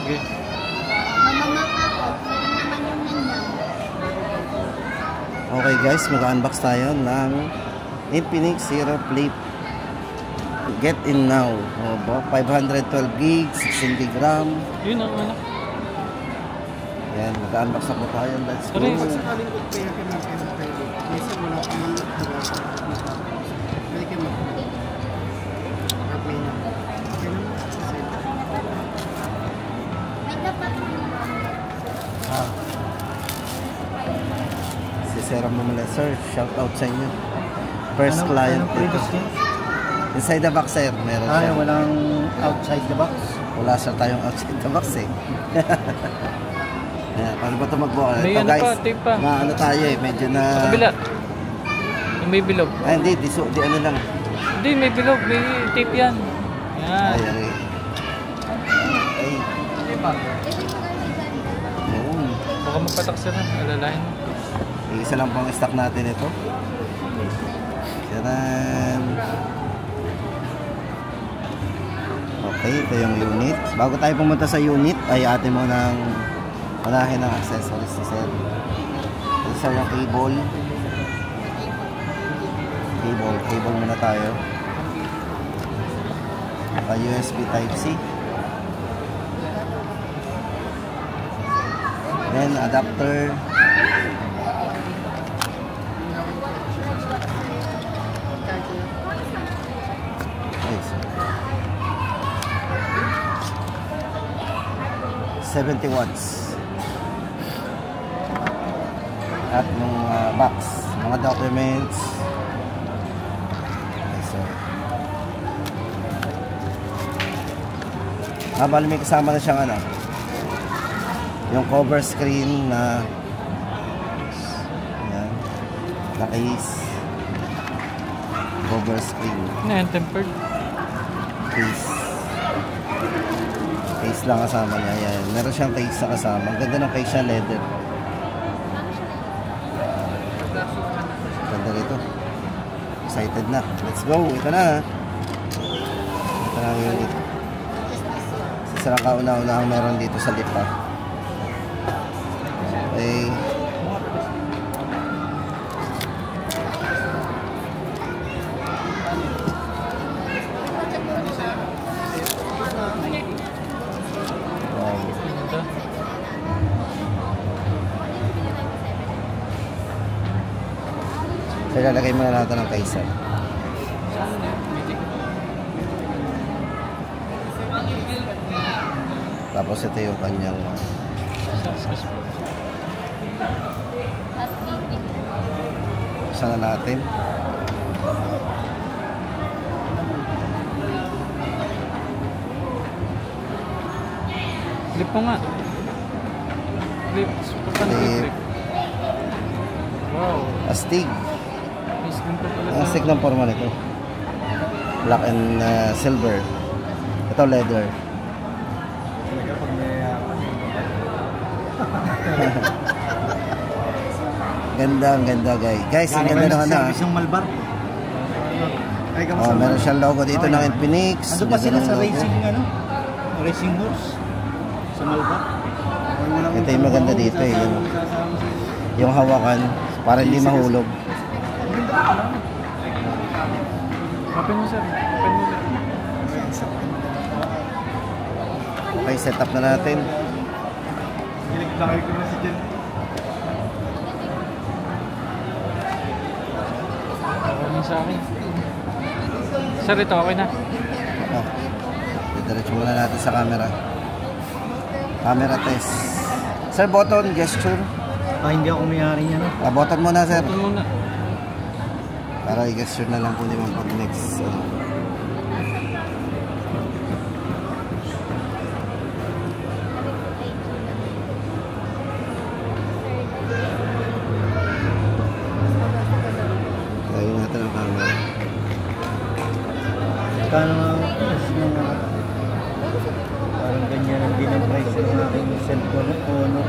Sige. Okay guys, mag-unbox tayo ng Infinix Zero Flip. Get in now. O ba? 512 GB, 16 GB RAM. Yun ang ano. Yan, mag-unbox na po tayo. Let's go. Sorry. Si Sir Mamala sir, shout out sa inyo. First client. Inside the box sir, meron siya. Walang outside the box. Wala sir tayong outside the box eh. Ayan, paano ba ito magbuka? May Ito ano guys, pa, tape pa. na ano tayo eh, medyo na... Sa kabila. Yung may bilog. Ay hindi, di ano lang. Hindi, may bilog. May tape yan. Yan. Ay, ay. Ay. Tape. Yun. Baka magpatak sila. Alalahin. Isa lang pang stock natin ito. Charan. Okay, ito yung unit. Bago tayo pumunta sa unit, ay atin mo ng unahin ng accessories ni sir. Ito sir yung cable. Cable muna tayo. USB Type-C. Then adapter. Nice. 70 watts. At yung box, mga documents. Okay, so. Bali may kasama na siyang ano, yung cover screen na yan, na case. Cover screen. Ano yan, tempered? Case lang kasama niya. Yan. Meron siyang case na kasama. Ang ganda ng case niya, leather. Ganda rito. Excited na. Let's go. Ito na. Ito na yung unit. Sisarang kauna-unahang meron dito sa lipa. Okay. So, lalagay muna natin ng kaisa. Tapos ito yung kanyang sana natin. Flip mo nga. Flip. Flip. Wow. Astig. Ang astig ng forma nito. Black and silver. Ito leather. Ganda guys. Guys, ang ganda ng ano. Isang Malbar. Oh, meron siyang logo dito ng Infinix. Ano pa sila sa racing ano? Racing horse sa Malbar. Ito yung maganda dito eh. Yung hawakan para hindi mahulog. Open mo sir. Open mo. Okay, set up na natin. Gilig-lakay ko na si Jen. Open sa akin. Sir, ito okay na. Oh, diretso muna natin sa camera. Camera test. Sir, button, gesture. Hindi ako may-ari niya no? Button muna sir. Open muna. Para i-gesture na lang po naman pag next. Lagyan natin ang camera. Kano nga parang ganyan ang din ang price ng aking cellphone o ano.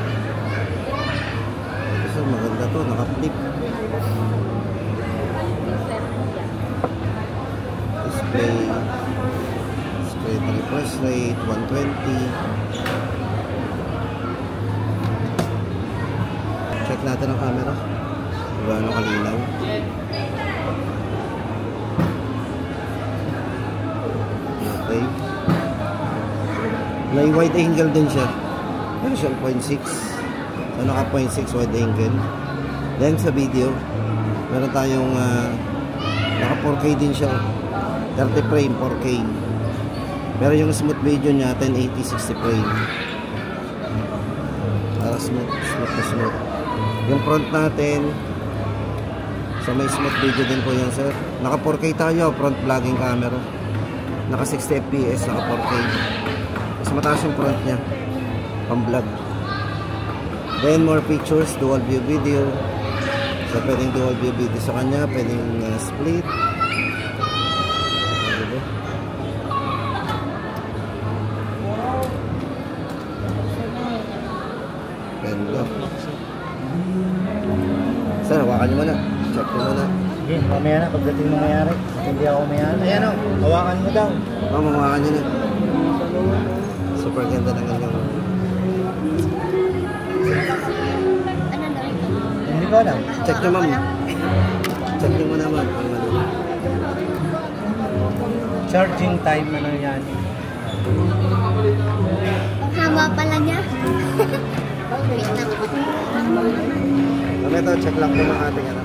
So, maganda to, naka-flip. Display refresh rate 120. natin ang camera. Gaano kalinaw. Okay. May wide angle din siya. Ano siya? 0.6. So naka 0.6 wide angle. Then sa video, meron tayong naka 4K din siya. 30 frame 4K. Pero yung smooth video niya 1080 60 frame. Para smooth na smooth. Yung front natin, so may smooth video din po yan sir. Naka 4K tayo, front vlogging camera. Naka 60 fps, naka 4K. Mas mataas yung front niya, pang vlog. Then more features, dual view video. So pwedeng dual view video sa kanya, pwedeng split. Diba? Ganda. Sir, hawakan nyo muna. Check nyo muna. Sige, mamaya na. Pagdating ng mayari. Hindi ako mayari. Ayan o, hawakan mo daw. Hawakan nyo na. Super ganda ng kanyang. Hindi ko alam. Check nyo ma'am. Check nyo muna ma'am. Charging time, ano yan? Ang haba pala niya. Wait lang. Ito, check lang po ng ating ano.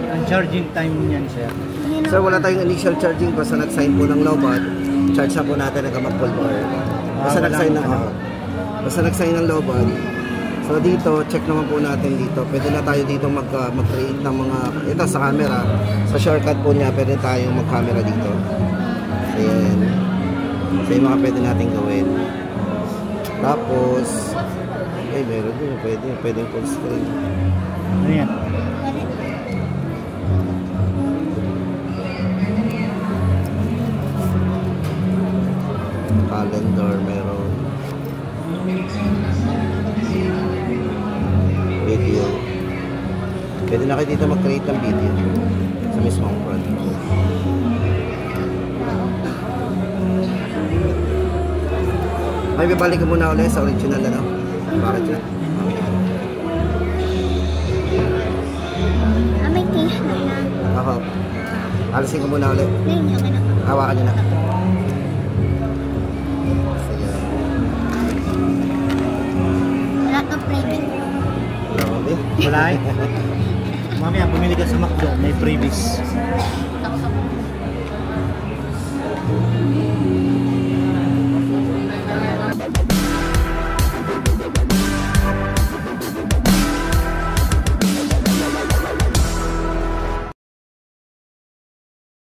Ang charging time niyan, sir. Sir, wala tayong initial charging. Basta nag-sign po ng lowbat, charge na po natin hanggang mag-full bar. Basta nag-sign ng basta nag-sign ng lowbat. So dito, check naman po natin dito. Pwede na tayo dito mag-create ng mga, ito sa camera. Sa shortcut po niya, pwede tayong mag-camera dito. Ayan. So yung mga pwede natin gawin. Tapos, okay, meron din. Pwede full screen. Ano yan? Calendar, meron. Video. Pwede na kayo dito mag-create ng video sa mismong front. Ay, bibalik ko muna ulit sa original ano. Bakit yun? May case na na. Ako. Alisin ko muna ulit. Ngayon, okay na. Hawakan nyo na. Wala to preview. Grabe. Wala eh. Mamaya, bumili ka sa McDo, may freebies.